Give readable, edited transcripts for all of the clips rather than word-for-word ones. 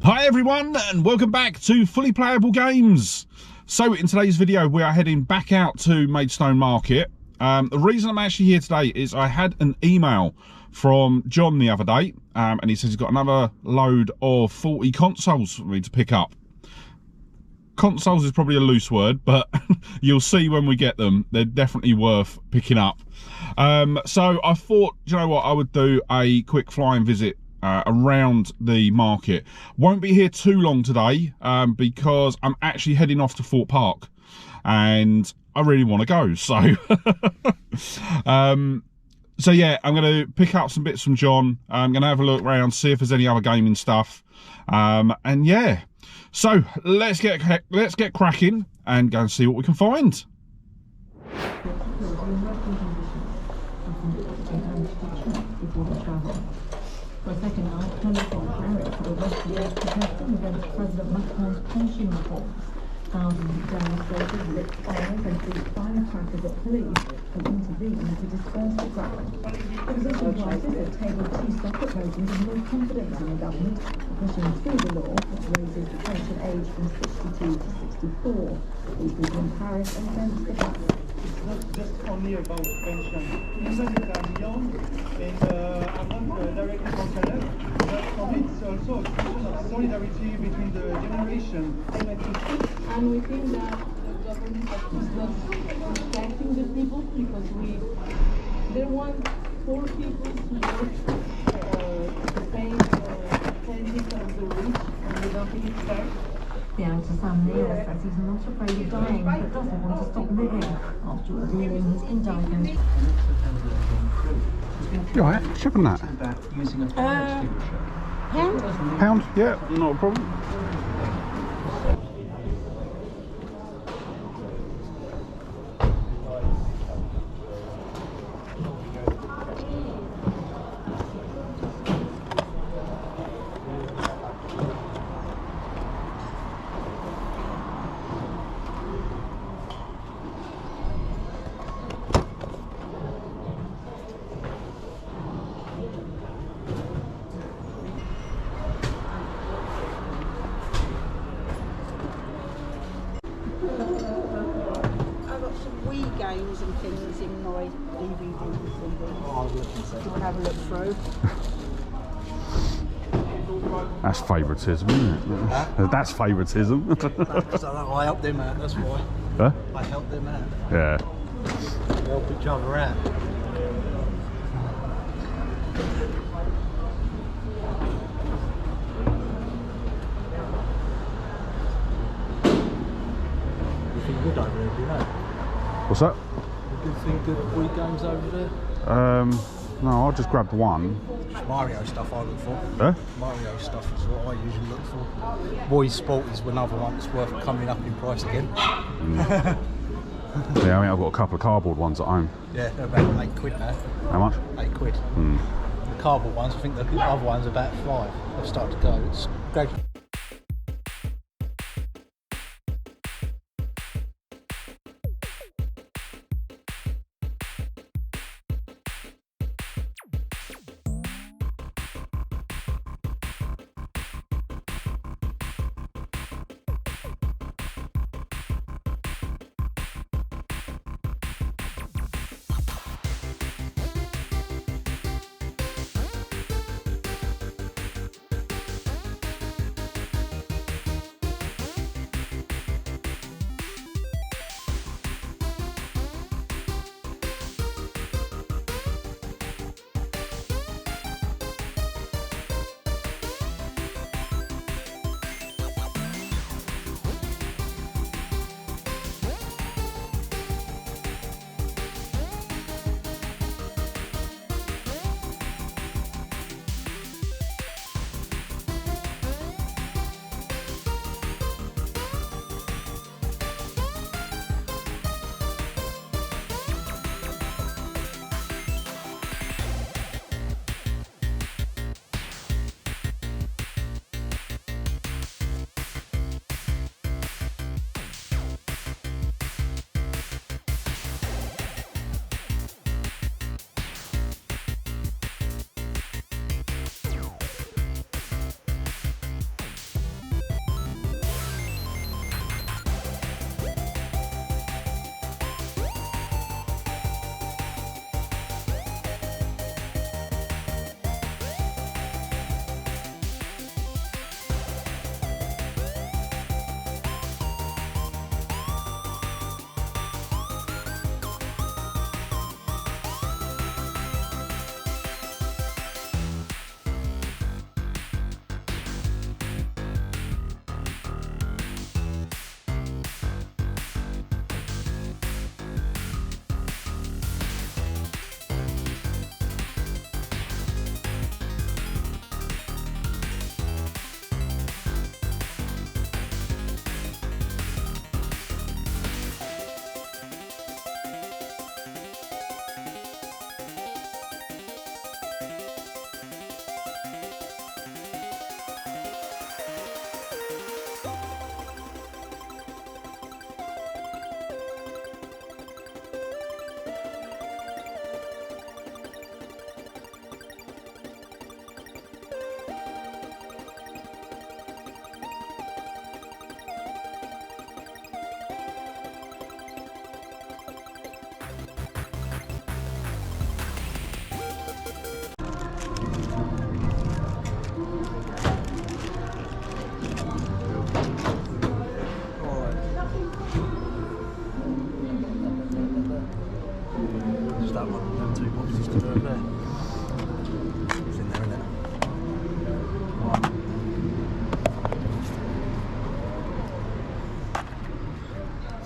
Hi everyone, and welcome back to Fully Playable Games. So in today's video we are heading back out to Maidstone Market. The reason I'm actually here today is I had an email from John the other day, and he says he's got another load of 40 consoles for me to pick up. Consoles is probably a loose word, but you'll see when we get them, they're definitely worth picking up. So I thought, you know what, I would do a quick flying visit around the market. Won't be here too long today because I'm actually heading off to Fort Park and I really want to go. So so yeah, I'm going to pick up some bits from John. I'm going to have a look around, see if there's any other gaming stuff, and yeah, so let's get cracking and go and see what we can find. For a second, I was trying to compare it to the West US protesting against President Macron's pension reforms. Thousands of demonstrators lit fires and threw firecrackers at police who intervened to disperse the crowd. Opposition parties have tabled two separate motions of no confidence in the government, pushing through the law which raises the pension age from 62 to 64. These people in Paris against the ballot. It's not just only about pension. Even if I'm young and I'm not directly concerned, but for me it's also a question of solidarity between the generation. And we think that the government is not respecting the people because they want poor people to work to pay the pensions of the rich and without any tax. The actor Sam Neill says he's not afraid of dying, but doesn't want to stop living after revealing his indictment. You alright? Shipping that? Pound? Pound? Yeah, not a problem. Games and things in my DVDs and things. Do you want to have a look through? That's favouritism, isn't it? Huh? That's favouritism. I help them out, that's why. Huh? I help them out. Yeah. We help each other out. You think good over there, do you know? What's that? You think good Wii games over there? No, I just grabbed one. It's Mario stuff I look for. Huh? Mario stuff is what I usually look for. Wii Sport is another one that's worth coming up in price again. Yeah, I mean, I've got a couple of cardboard ones at home. Yeah, they're about £8 now. How much? £8. The cardboard ones, I think the other ones are about £5. They've started to go. It's great.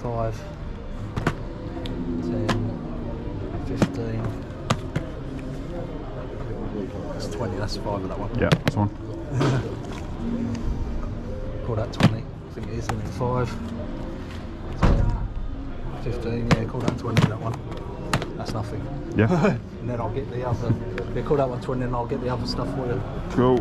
5, 10, 15. That's 20, that's 5 of that one. Yeah, that's one. Call that 20, I think it is, isn't it? 5, 10, 15, yeah, call that 20, that one. That's nothing. Yeah. And then I'll get the other, yeah, call that one 20 and I'll get the other stuff for you. Cool.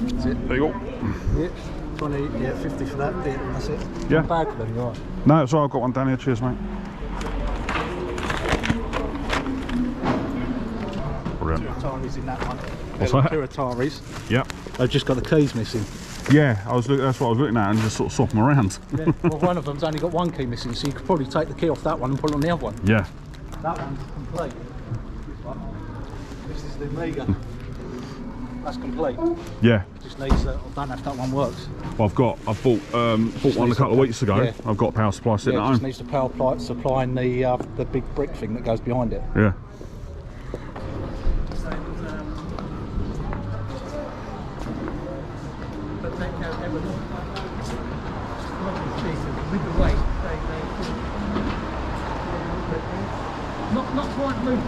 That's it. There you go. Yeah, 20, yeah, 50 for that, yeah, that's it. Yeah. Bag for them, you're right. No, it's all right, I've got one down here. Cheers, mate. Brilliant. Ataris in that one. What's that? Two Ataris. Yep. I've just got the keys missing. Yeah, that's what I was looking at and just sort of swap them around. Yeah. Well, one of them's only got one key missing, so you could probably take the key off that one and put it on the other one. Yeah. That one's complete. This is the Amiga. That's complete. Yeah. Just needs. I don't know if that one works. I've bought one a couple of weeks ago. Yeah. I've got a power supply sitting Yeah, at it just home. needs the power supply and the big brick thing that goes behind it. Yeah. Not quite lucid.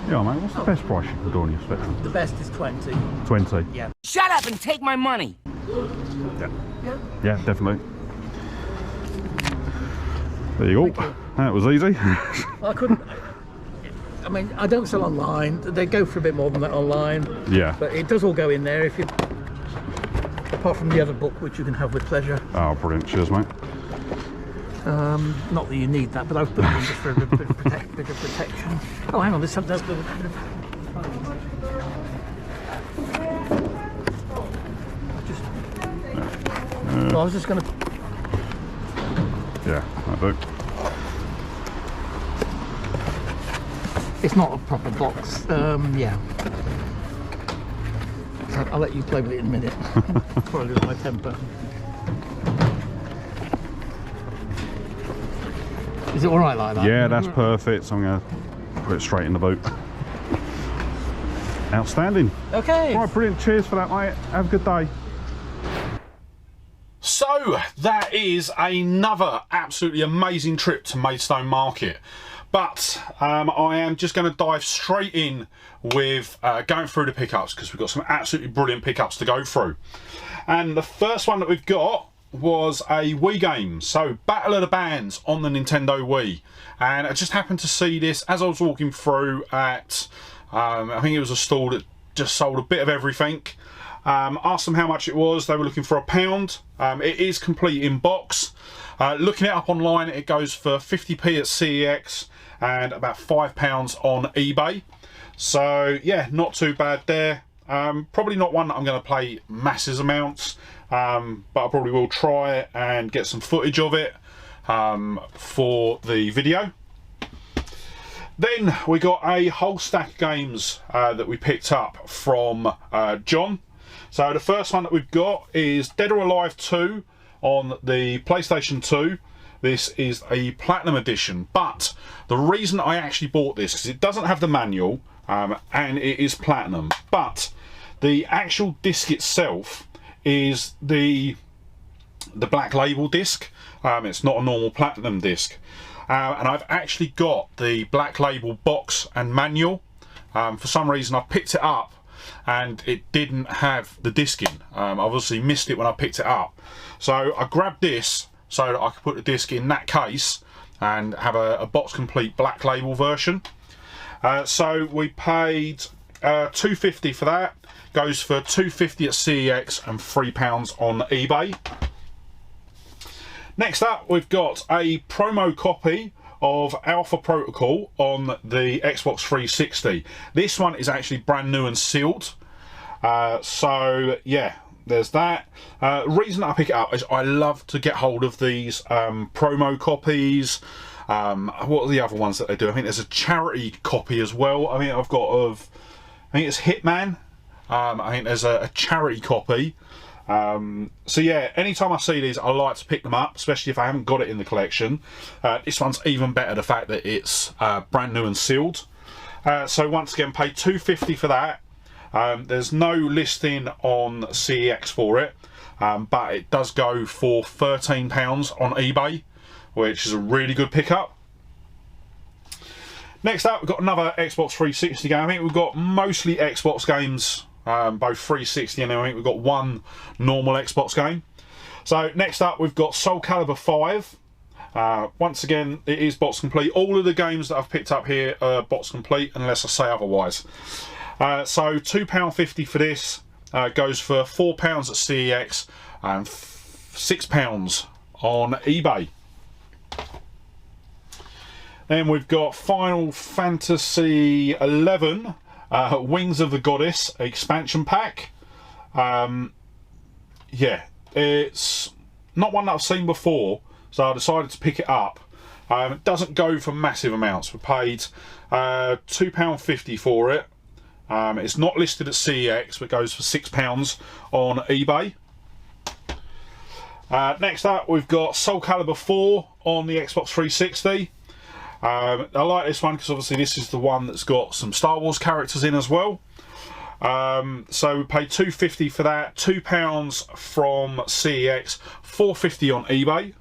Yeah, mate, what's the best price you can do on your Spectrum? The best is 20. 20. Yeah. Shut up and take my money. Yeah. Yeah, definitely. There you go. That was easy. I couldn't. I mean, I don't sell online. They go for a bit more than that online. Yeah. But it does all go in there if you. Apart from the other book, which you can have with pleasure. Oh, brilliant. Cheers, mate. Not that you need that, but I've put it in just for a bit of protection. Oh, hang on, there's something else. I was just going to. Yeah, I do. It's not a proper box. Yeah. So I'll let you play with it in a minute. Before I lose my temper. Is it all right like that? Yeah, that's perfect. So I'm going to put it straight in the boot. Outstanding. Okay. All right, brilliant. Cheers for that, mate. Have a good day. So that is another absolutely amazing trip to Maidstone Market. But I am just going to dive straight in with going through the pickups because we've got some absolutely brilliant pickups to go through. And the first one that we've got was a Wii game, so Battle of the Bands on the Nintendo Wii. And I just happened to see this as I was walking through at, I think it was a stall that just sold a bit of everything. Asked them how much it was. They were looking for £1. It is complete in box. Looking it up online, it goes for 50p at CEX and about £5 on eBay. So yeah, not too bad there. Probably not one that I'm going to play massive amounts, but I probably will try it and get some footage of it for the video. Then we got a whole stack of games that we picked up from John. So the first one that we've got is Dead or Alive 2 on the PlayStation 2. This is a Platinum Edition, but the reason I actually bought this, because it doesn't have the manual, and it is Platinum, but the actual disc itself is the Black Label disc. It's not a normal Platinum disc. And I've actually got the Black Label box and manual. For some reason I picked it up and it didn't have the disc in. I obviously missed it when I picked it up. So I grabbed this so that I could put the disc in that case and have a box complete Black Label version. So we paid £2.50 for that. Goes for £2.50 at CEX and £3 on eBay. Next up, we've got a promo copy of Alpha Protocol on the Xbox 360. This one is actually brand new and sealed. So yeah, there's that. Reason I pick it up is I love to get hold of these promo copies. What are the other ones that they do? I think there's a charity copy as well. I mean, I've got of, I think it's Hitman. I think there's a charity copy. So yeah, anytime I see these, I like to pick them up, especially if I haven't got it in the collection. This one's even better, the fact that it's brand new and sealed. So once again, paid $2.50 for that. There's no listing on CEX for it, but it does go for £13 on eBay, which is a really good pickup. Next up, we've got another Xbox 360 game. I think we've got mostly Xbox games, both 360, and I think we've got one normal Xbox game. So next up, we've got Soul Calibur 5. Once again, it is box complete. All of the games that I've picked up here are box complete, unless I say otherwise. So £2.50 for this, goes for £4 at CEX and £6 on eBay. Then we've got Final Fantasy 11 Wings of the Goddess expansion pack. Yeah, it's not one that I've seen before, so I decided to pick it up. It doesn't go for massive amounts. We paid £2.50 for it. It's not listed at CEX, but goes for £6 on eBay. Next up, we've got Soul Calibur 4 on the Xbox 360. I like this one because obviously this is the one that's got some Star Wars characters in as well. So we paid $2.50 for that, £2 from CEX, $4.50 on eBay.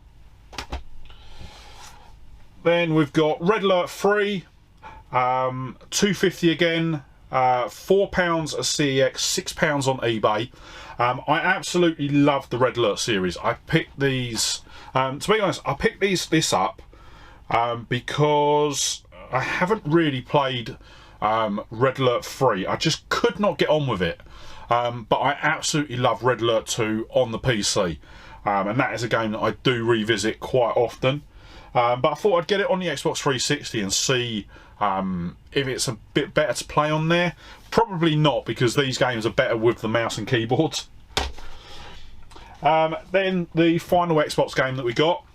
Then we've got Red Alert 3, $2.50 again, £4 at CEX, £6 on eBay. I absolutely love the Red Alert series. I picked these, to be honest, I picked this up because I haven't really played Red Alert 3. I just could not get on with it. But I absolutely love Red Alert 2 on the PC. And that is a game that I do revisit quite often. But I thought I'd get it on the Xbox 360 and see if it's a bit better to play on there. Probably not, because these games are better with the mouse and keyboard. Then the final Xbox game that we got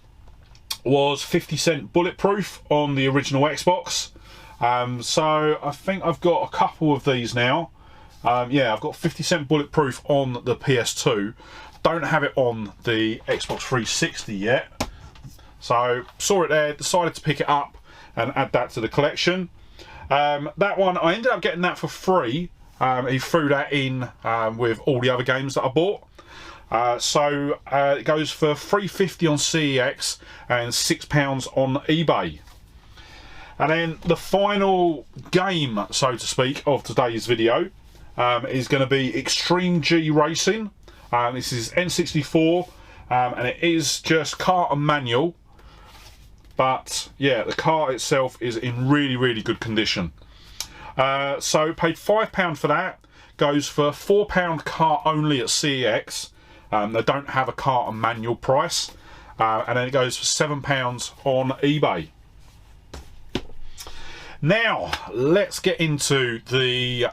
was 50 Cent Bulletproof on the original Xbox. So I think I've got a couple of these now. Yeah, I've got 50 Cent Bulletproof on the PS2. Don't have it on the Xbox 360 yet. So saw it there, decided to pick it up and add that to the collection. That one, I ended up getting that for free. He threw that in with all the other games that I bought. So it goes for $3.50 on CEX and £6 on eBay. And then the final game, so to speak, of today's video is going to be Extreme G Racing. This is N64, and it is just car and manual. But yeah, the car itself is in really, really good condition. So paid £5 for that. Goes for £4 car only at CEX. They don't have a car and manual price. And then it goes for £7 on eBay. Now, let's get into the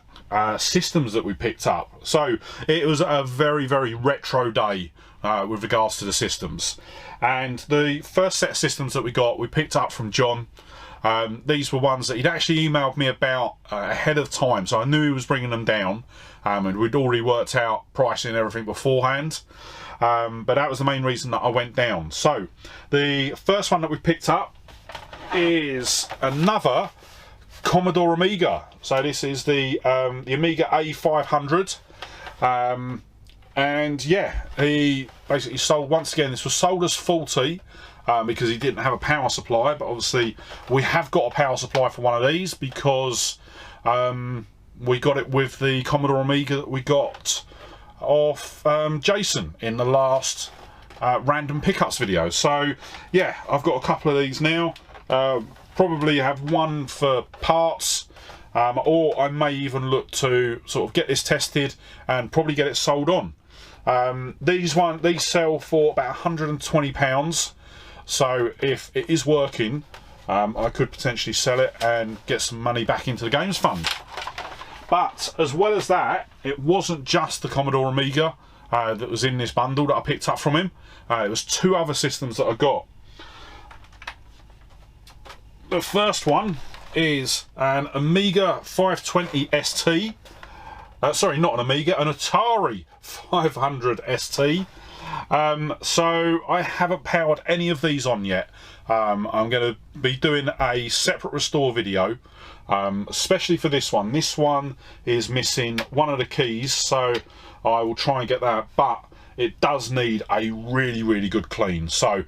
systems that we picked up. So, it was a very, very retro day with regards to the systems. And the first set of systems that we got, we picked up from John. These were ones that he'd actually emailed me about ahead of time, so I knew he was bringing them down. And we'd already worked out pricing and everything beforehand. But that was the main reason that I went down. So, the first one that we picked up is another Commodore Amiga. So this is the Amiga A500. And yeah, he basically sold, once again, this was sold as faulty because he didn't have a power supply, but obviously we have got a power supply for one of these because we got it with the Commodore Amiga that we got off Jason in the last random pickups video. So yeah, I've got a couple of these now. Probably have one for parts, or I may even look to sort of get this tested and probably get it sold on. These sell for about £120, so if it is working, I could potentially sell it and get some money back into the games fund. But as well as that, it wasn't just the Commodore Amiga that was in this bundle that I picked up from him. It was two other systems that I got. The first one is an Amiga 520 ST. sorry, not an Amiga, an Atari 500 ST. So I haven't powered any of these on yet. I'm going to be doing a separate restore video, especially for this one. This one is missing one of the keys, so I will try and get that, but it does need a really good clean. So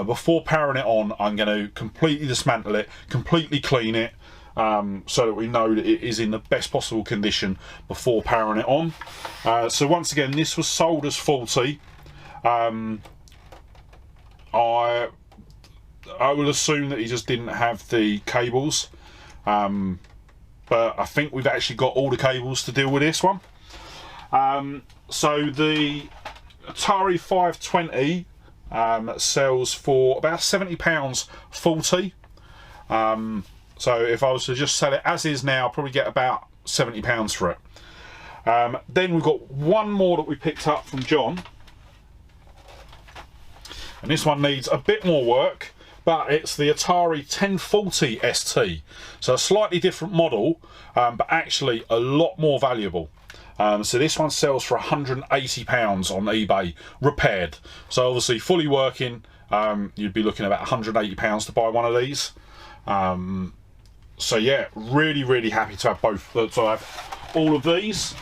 before powering it on, I'm going to completely dismantle it, completely clean it, so that we know that it is in the best possible condition before powering it on. So once again, this was sold as faulty. I will assume that he just didn't have the cables, but I think we've actually got all the cables to deal with this one. So the Atari 520 sells for about £70 faulty. So if I was to just sell it as is now, I'll probably get about £70 for it. Then we've got one more that we picked up from John, and this one needs a bit more work, but it's the Atari 1040 ST. So a slightly different model, but actually a lot more valuable. So this one sells for £180 on eBay, repaired. So obviously fully working, you'd be looking at about £180 to buy one of these. So yeah, really happy to have both, to have all of these.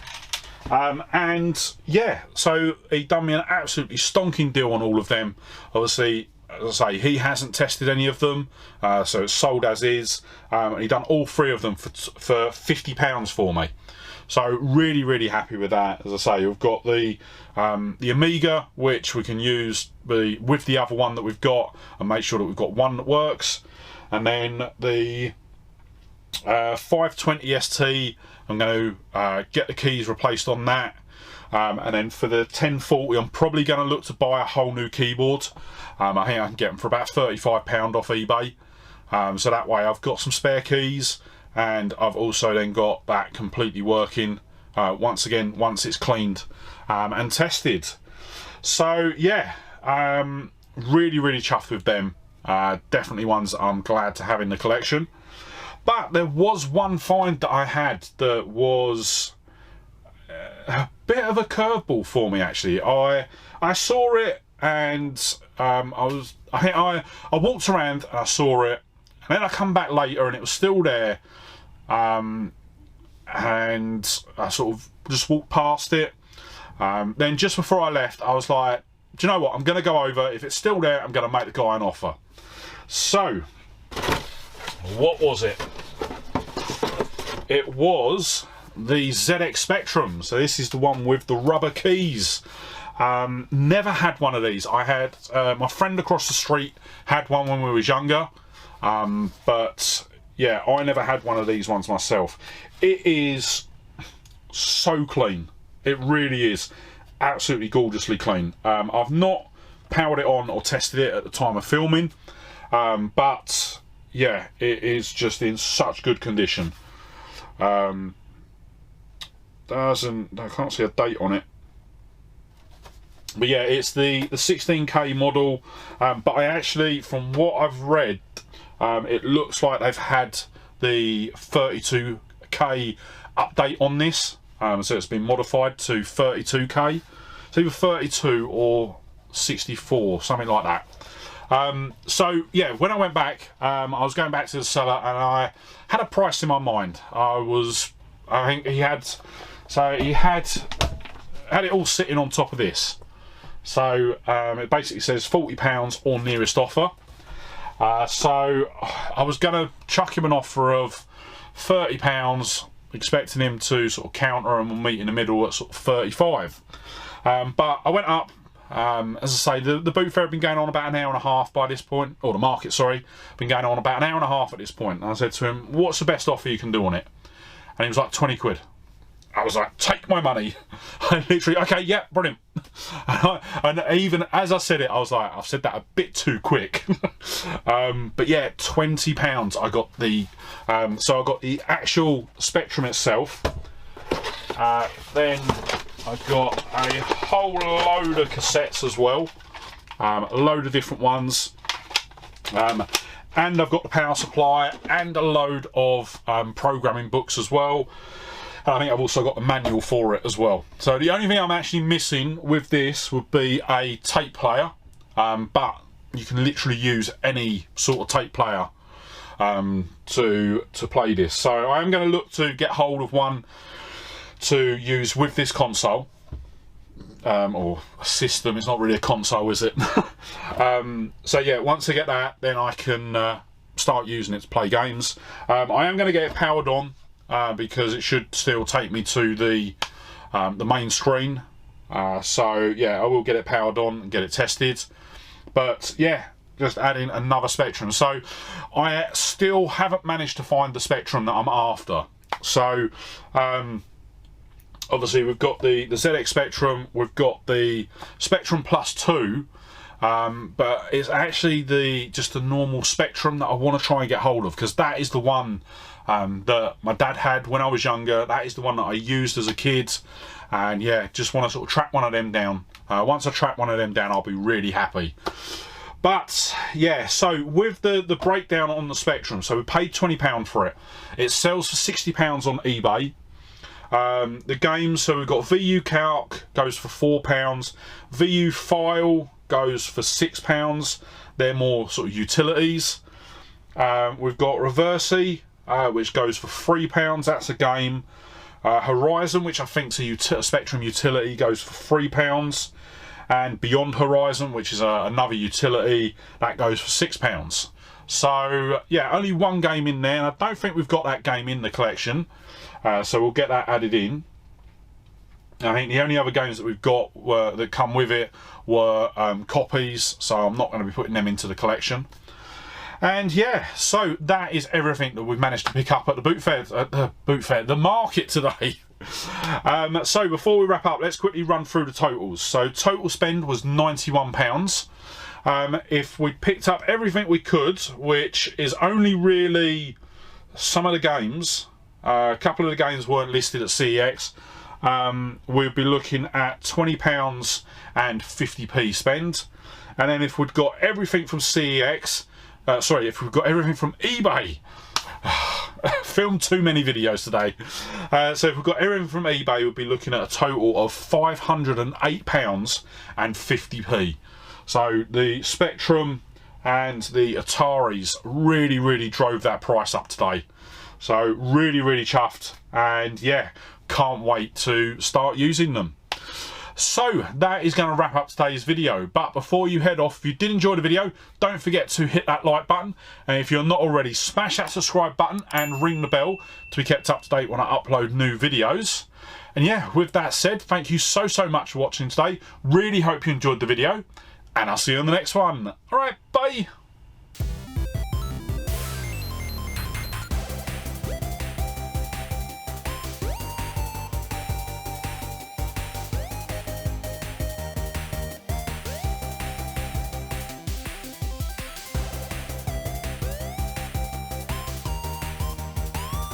And yeah, so he done me an absolutely stonking deal on all of them. Obviously, as I say, he hasn't tested any of them, so it's sold as is. And he done all three of them for £50 for me. So really happy with that. As I say, we've got the Amiga, which we can use with the other one that we've got, and make sure that we've got one that works. And then the 520 ST, I'm going to get the keys replaced on that. And then for the 1040, I'm probably going to look to buy a whole new keyboard. I think I can get them for about £35 off eBay. So that way I've got some spare keys, and I've also then got that completely working once it's cleaned and tested. So yeah, really chuffed with them. Definitely ones I'm glad to have in the collection. But there was one find that I had that was a bit of a curveball for me, actually. I saw it, and I walked around and I saw it, and then I come back later and it was still there, and I sort of just walked past it. Then just before I left, I was like, do you know what, I'm going to go over. If it's still there, I'm going to make the guy an offer. So what was it? It was the ZX Spectrum. So this is the one with the rubber keys. Never had one of these. I had my friend across the street had one when we was younger, but yeah, I never had one of these ones myself. It is so clean. It really is absolutely gorgeously clean. I've not powered it on or tested it at the time of filming, but yeah, it is just in such good condition. I can't see a date on it, but yeah, it's the 16K model, but I actually, from what I've read, it looks like they've had the 32K update on this, so it's been modified to 32K. It's either 32 or 64, something like that. So yeah, when I went back, I was going back to the seller, and I had a price in my mind. I think he had it all sitting on top of this. So it basically says £40 or nearest offer. So I was going to chuck him an offer of £30, expecting him to sort of counter, and we'll meet in the middle at sort of 35. But I went up. As I say, the boot fair had been going on about an hour and a half by this point, or the market, sorry, been going on about an hour and a half at this point. And I said to him, what's the best offer you can do on it? And he was like, 20 quid. I was like, take my money. I literally, okay, yeah, brilliant. And even as I said it, I was like, I've said that a bit too quick. But yeah, £20 I got the, so I got the actual Spectrum itself. Then I've got a whole load of cassettes as well, a load of different ones, and I've got the power supply and a load of programming books as well. And I think I've also got the manual for it as well. So the only thing I'm actually missing with this would be a tape player, but you can literally use any sort of tape player to play this. So I am going to look to get hold of one to use with this console, or a system. It's not really a console, is it? So yeah, once I get that, then I can start using it to play games. I am going to get it powered on because it should still take me to the main screen. So yeah, I will get it powered on and get it tested. But yeah, just adding another Spectrum. So I still haven't managed to find the Spectrum that I'm after. So obviously we've got the ZX Spectrum, we've got the Spectrum Plus 2, but it's actually just the normal Spectrum that I want to try and get hold of, because that is the one that my dad had when I was younger. That is the one that I used as a kid, and yeah, just want to sort of track one of them down. Once I track one of them down, I'll be really happy. But yeah, so with the breakdown on the Spectrum, so we paid £20 for it. It sells for £60 on eBay. The games, so we've got VU Calc goes for £4, VU File goes for £6. They're more sort of utilities. We've got Reversi, which goes for £3. That's a game. Horizon, which I think is a Spectrum utility, goes for £3. And Beyond Horizon, which is another utility, that goes for £6. So yeah, only one game in there, and I don't think we've got that game in the collection, so we'll get that added in. I think the only other games that we've got that come with it were copies, so I'm not going to be putting them into the collection. And yeah, so that is everything that we've managed to pick up at the market today. So before we wrap up, let's quickly run through the totals. So total spend was £91. If we picked up everything we could, which is only really some of the games, a couple of the games weren't listed at CEX, we'd be looking at £20 and 50p spend. And then if we'd got everything from CEX, if we've got everything from eBay, filmed too many videos today. So if we've got everything from eBay, we'd be looking at a total of £508 and 50p. So the Spectrum and the Ataris really drove that price up today. So really chuffed, and yeah, can't wait to start using them. So that is going to wrap up today's video, but before you head off, if you did enjoy the video, don't forget to hit that like button, and if you're not already, smash that subscribe button and ring the bell to be kept up to date when I upload new videos. And yeah, with that said, thank you so much for watching today. Really hope you enjoyed the video, and I'll see you in the next one. Alright, bye!